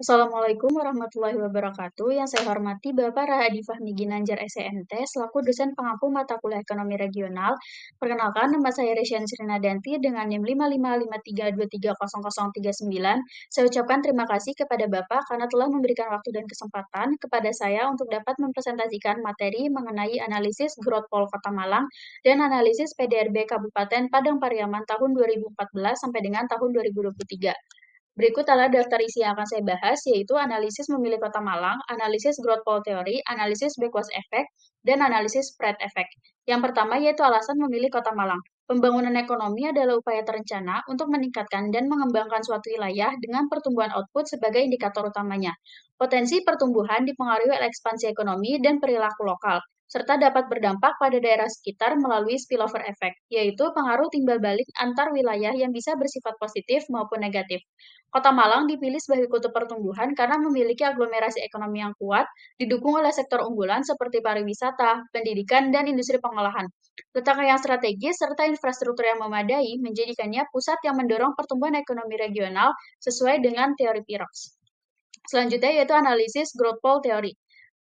Assalamualaikum warahmatullahi wabarakatuh. Yang saya hormati Bapak Rahadi Fahmi Ginanjar SEMT selaku dosen pengampu mata kuliah ekonomi regional. Perkenalkan, nama saya Resyan Srinadanti dengan NIM 5553230039. Saya ucapkan terima kasih kepada Bapak karena telah memberikan waktu dan kesempatan kepada saya untuk dapat mempresentasikan materi mengenai analisis growth poll Kota Malang dan analisis PDRB Kabupaten Padang Pariaman tahun 2014 sampai dengan tahun 2023. Berikut adalah daftar isi yang akan saya bahas, yaitu analisis memilih Kota Malang, analisis growth poll theory, analisis backwards effect, dan analisis spread effect. Yang pertama yaitu alasan memilih Kota Malang. Pembangunan ekonomi adalah upaya terencana untuk meningkatkan dan mengembangkan suatu wilayah dengan pertumbuhan output sebagai indikator utamanya. Potensi pertumbuhan dipengaruhi oleh ekspansi ekonomi dan perilaku lokal, serta dapat berdampak pada daerah sekitar melalui spillover effect, yaitu pengaruh timbal balik antar wilayah yang bisa bersifat positif maupun negatif. Kota Malang dipilih sebagai kutub pertumbuhan karena memiliki aglomerasi ekonomi yang kuat, didukung oleh sektor unggulan seperti pariwisata, pendidikan, dan industri pengolahan. Letaknya yang strategis serta infrastruktur yang memadai menjadikannya pusat yang mendorong pertumbuhan ekonomi regional sesuai dengan teori Pirox. Selanjutnya yaitu analisis growth poll theory.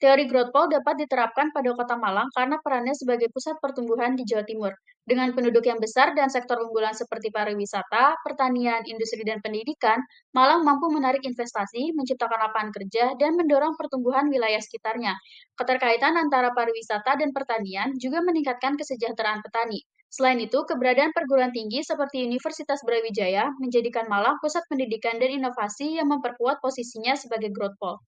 Teori growth poll dapat diterapkan pada Kota Malang karena perannya sebagai pusat pertumbuhan di Jawa Timur. Dengan penduduk yang besar dan sektor unggulan seperti pariwisata, pertanian, industri, dan pendidikan, Malang mampu menarik investasi, menciptakan lapangan kerja, dan mendorong pertumbuhan wilayah sekitarnya. Keterkaitan antara pariwisata dan pertanian juga meningkatkan kesejahteraan petani. Selain itu, keberadaan perguruan tinggi seperti Universitas Brawijaya menjadikan Malang pusat pendidikan dan inovasi yang memperkuat posisinya sebagai growth pole.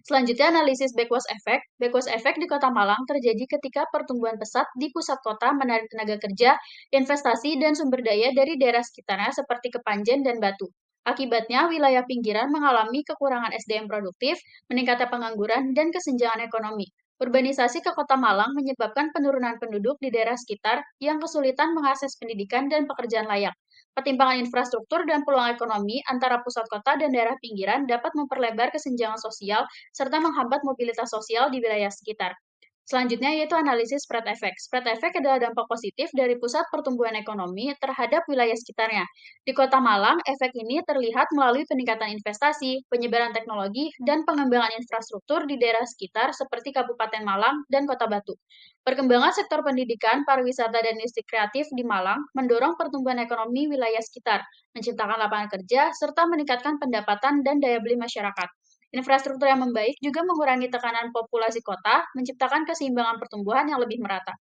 Selanjutnya, analisis backwards effect. Backwards effect di Kota Malang terjadi ketika pertumbuhan pesat di pusat kota menarik tenaga kerja, investasi, dan sumber daya dari daerah sekitarnya seperti Kepanjen dan Batu. Akibatnya, wilayah pinggiran mengalami kekurangan SDM produktif, meningkatnya pengangguran, dan kesenjangan ekonomi. Urbanisasi ke Kota Malang menyebabkan penurunan penduduk di daerah sekitar yang kesulitan mengakses pendidikan dan pekerjaan layak. Ketimpangan infrastruktur dan peluang ekonomi antara pusat kota dan daerah pinggiran dapat memperlebar kesenjangan sosial serta menghambat mobilitas sosial di wilayah sekitar. Selanjutnya yaitu analisis spread effect. Spread effect adalah dampak positif dari pusat pertumbuhan ekonomi terhadap wilayah sekitarnya. Di Kota Malang, efek ini terlihat melalui peningkatan investasi, penyebaran teknologi, dan pengembangan infrastruktur di daerah sekitar seperti Kabupaten Malang dan Kota Batu. Perkembangan sektor pendidikan, pariwisata, dan industri kreatif di Malang mendorong pertumbuhan ekonomi wilayah sekitar, menciptakan lapangan kerja, serta meningkatkan pendapatan dan daya beli masyarakat. Infrastruktur yang membaik juga mengurangi tekanan populasi kota, menciptakan keseimbangan pertumbuhan yang lebih merata.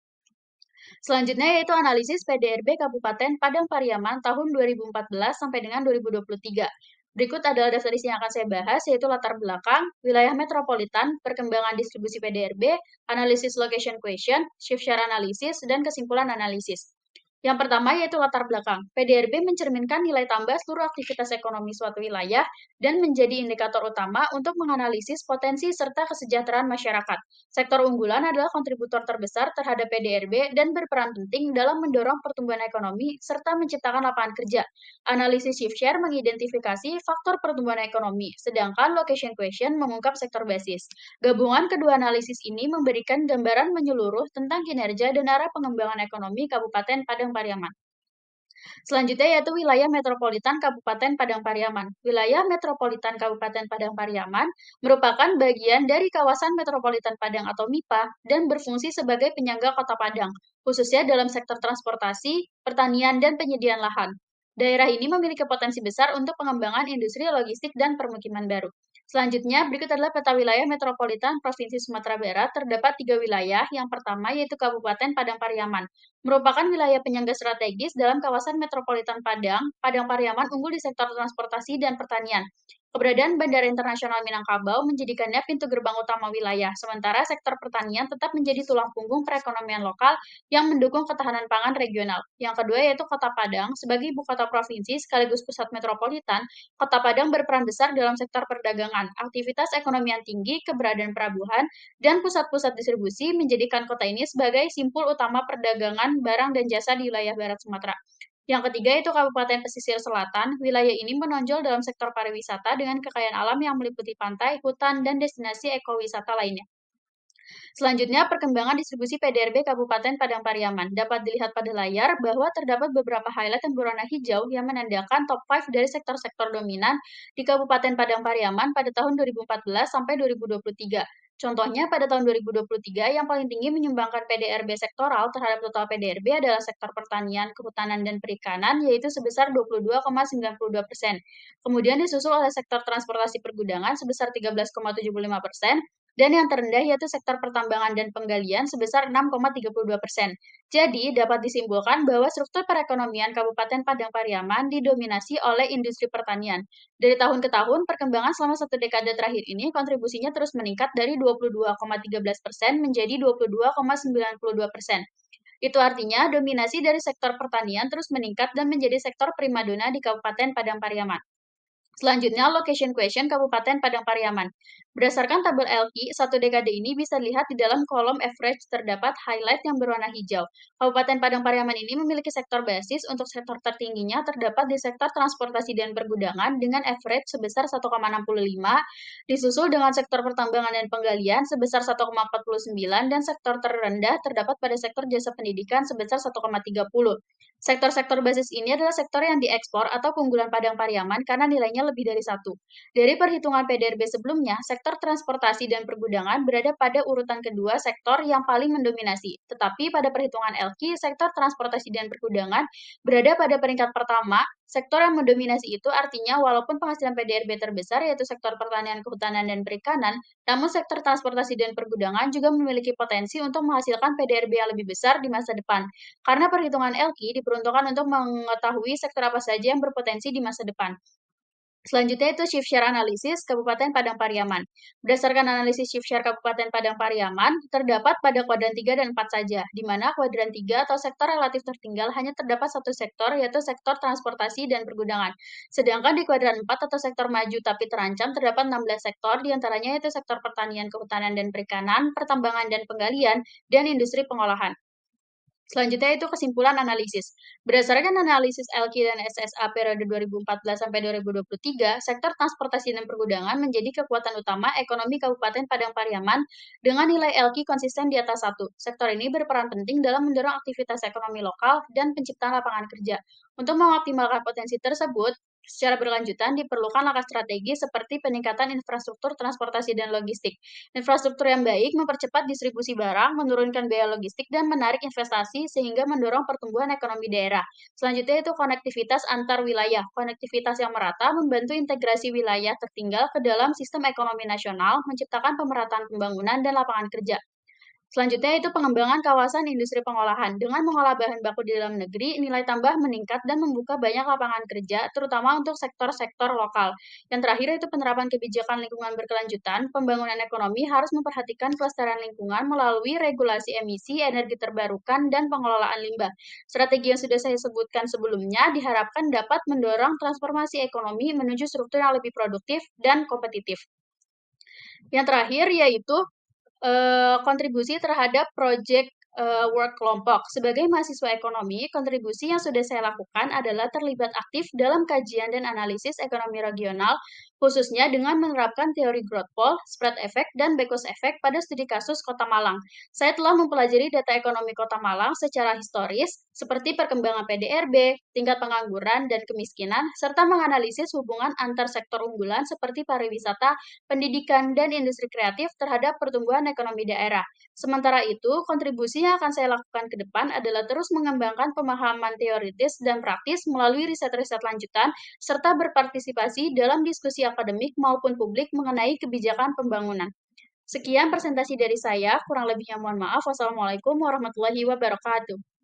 Selanjutnya yaitu analisis PDRB Kabupaten Padang Pariaman tahun 2014 sampai dengan 2023. Berikut adalah daftar isi yang akan saya bahas, yaitu latar belakang, wilayah metropolitan, perkembangan distribusi PDRB, analisis location question, shift share analisis, dan kesimpulan analisis. Yang pertama yaitu latar belakang. PDRB mencerminkan nilai tambah seluruh aktivitas ekonomi suatu wilayah dan menjadi indikator utama untuk menganalisis potensi serta kesejahteraan masyarakat. Sektor unggulan adalah kontributor terbesar terhadap PDRB dan berperan penting dalam mendorong pertumbuhan ekonomi serta menciptakan lapangan kerja. Analisis shift share mengidentifikasi faktor pertumbuhan ekonomi, sedangkan location question mengungkap sektor basis. Gabungan kedua analisis ini memberikan gambaran menyeluruh tentang kinerja dan arah pengembangan ekonomi Kabupaten Padang Pariaman. Selanjutnya yaitu wilayah metropolitan Kabupaten Padang Pariaman. Wilayah metropolitan Kabupaten Padang Pariaman merupakan bagian dari kawasan metropolitan Padang atau MIPA dan berfungsi sebagai penyangga Kota Padang, khususnya dalam sektor transportasi, pertanian, dan penyediaan lahan. Daerah ini memiliki potensi besar untuk pengembangan industri logistik dan permukiman baru. Selanjutnya, berikut adalah peta wilayah metropolitan Provinsi Sumatera Barat. Terdapat 3 wilayah. Yang pertama yaitu Kabupaten Padang Pariaman, merupakan wilayah penyangga strategis dalam kawasan metropolitan Padang. Padang Pariaman unggul di sektor transportasi dan pertanian. Keberadaan Bandara Internasional Minangkabau menjadikannya pintu gerbang utama wilayah, sementara sektor pertanian tetap menjadi tulang punggung perekonomian lokal yang mendukung ketahanan pangan regional. Yang kedua yaitu Kota Padang, sebagai ibu kota provinsi sekaligus pusat metropolitan. Kota Padang berperan besar dalam sektor perdagangan, aktivitas ekonomi yang tinggi, keberadaan pelabuhan, dan pusat-pusat distribusi menjadikan kota ini sebagai simpul utama perdagangan barang dan jasa di wilayah barat Sumatera. Yang ketiga itu Kabupaten Pesisir Selatan. Wilayah ini menonjol dalam sektor pariwisata dengan kekayaan alam yang meliputi pantai, hutan, dan destinasi ekowisata lainnya. Selanjutnya, perkembangan distribusi PDRB Kabupaten Padang Pariaman. Dapat dilihat pada layar bahwa terdapat beberapa highlight yang berwarna hijau yang menandakan top 5 dari sektor-sektor dominan di Kabupaten Padang Pariaman pada tahun 2014 sampai 2023. Contohnya, pada tahun 2023, yang paling tinggi menyumbangkan PDRB sektoral terhadap total PDRB adalah sektor pertanian, kehutanan, dan perikanan, yaitu sebesar 22,92%. Kemudian disusul oleh sektor transportasi pergudangan sebesar 13,75%, dan yang terendah yaitu sektor pertambangan dan penggalian sebesar 6,32%. Jadi, dapat disimpulkan bahwa struktur perekonomian Kabupaten Padang Pariaman didominasi oleh industri pertanian. Dari tahun ke tahun, perkembangan selama satu dekade terakhir ini kontribusinya terus meningkat dari 22,13% menjadi 22,92%. Itu artinya dominasi dari sektor pertanian terus meningkat dan menjadi sektor primadona di Kabupaten Padang Pariaman. Selanjutnya, location question Kabupaten Padang Pariaman. Berdasarkan tabel LQ, satu dekade ini bisa dilihat di dalam kolom average terdapat highlight yang berwarna hijau. Kabupaten Padang Pariaman ini memiliki sektor basis. Untuk sektor tertingginya terdapat di sektor transportasi dan pergudangan dengan average sebesar 1,65, disusul dengan sektor pertambangan dan penggalian sebesar 1,49, dan sektor terendah terdapat pada sektor jasa pendidikan sebesar 1,30. Sektor-sektor basis ini adalah sektor yang diekspor atau keunggulan Padang Pariaman karena nilainya lebih dari satu. Dari perhitungan PDRB sebelumnya, sektor transportasi dan pergudangan berada pada urutan kedua sektor yang paling mendominasi. Tetapi pada perhitungan LQ, sektor transportasi dan pergudangan berada pada peringkat pertama. Sektor yang mendominasi itu artinya walaupun penghasilan PDRB terbesar yaitu sektor pertanian, kehutanan, dan perikanan, namun sektor transportasi dan pergudangan juga memiliki potensi untuk menghasilkan PDRB yang lebih besar di masa depan. Karena perhitungan LQ diperuntukkan untuk mengetahui sektor apa saja yang berpotensi di masa depan. Selanjutnya itu shift share analisis Kabupaten Padang Pariaman. Berdasarkan analisis shift share Kabupaten Padang Pariaman, terdapat pada kuadran 3 dan 4 saja, di mana kuadran 3 atau sektor relatif tertinggal hanya terdapat satu sektor, yaitu sektor transportasi dan pergudangan. Sedangkan di kuadran 4 atau sektor maju tapi terancam terdapat 16 sektor, diantaranya yaitu sektor pertanian, kehutanan, dan perikanan, pertambangan dan penggalian, dan industri pengolahan. Selanjutnya itu kesimpulan analisis. Berdasarkan analisis LQ dan SSA periode 2014 sampai 2023, sektor transportasi dan pergudangan menjadi kekuatan utama ekonomi Kabupaten Padang Pariaman dengan nilai LQ konsisten di atas satu. Sektor ini berperan penting dalam mendorong aktivitas ekonomi lokal dan penciptaan lapangan kerja. Untuk mengoptimalkan potensi tersebut, secara berlanjutan diperlukan langkah strategis seperti peningkatan infrastruktur transportasi dan logistik. Infrastruktur yang baik mempercepat distribusi barang, menurunkan biaya logistik, dan menarik investasi sehingga mendorong pertumbuhan ekonomi daerah. Selanjutnya itu konektivitas antar wilayah. Konektivitas yang merata membantu integrasi wilayah tertinggal ke dalam sistem ekonomi nasional, menciptakan pemerataan pembangunan dan lapangan kerja. Selanjutnya itu pengembangan kawasan industri pengolahan. Dengan mengolah bahan baku di dalam negeri, nilai tambah meningkat dan membuka banyak lapangan kerja, terutama untuk sektor-sektor lokal. Yang terakhir itu penerapan kebijakan lingkungan berkelanjutan. Pembangunan ekonomi harus memperhatikan kelestarian lingkungan melalui regulasi emisi, energi terbarukan, dan pengelolaan limbah. Strategi yang sudah saya sebutkan sebelumnya diharapkan dapat mendorong transformasi ekonomi menuju struktur yang lebih produktif dan kompetitif. Yang terakhir yaitu kontribusi terhadap proyek work kelompok. Sebagai mahasiswa ekonomi, kontribusi yang sudah saya lakukan adalah terlibat aktif dalam kajian dan analisis ekonomi regional, khususnya dengan menerapkan teori growth pole, spread effect, dan Bekos effect pada studi kasus Kota Malang. Saya telah mempelajari data ekonomi Kota Malang secara historis, seperti perkembangan PDRB, tingkat pengangguran, dan kemiskinan, serta menganalisis hubungan antar sektor unggulan seperti pariwisata, pendidikan, dan industri kreatif terhadap pertumbuhan ekonomi daerah. Sementara itu, kontribusi yang akan saya lakukan ke depan adalah terus mengembangkan pemahaman teoritis dan praktis melalui riset-riset lanjutan, serta berpartisipasi dalam diskusi akademik maupun publik mengenai kebijakan pembangunan. Sekian presentasi dari saya, kurang lebihnya mohon maaf. Wassalamualaikum warahmatullahi wabarakatuh.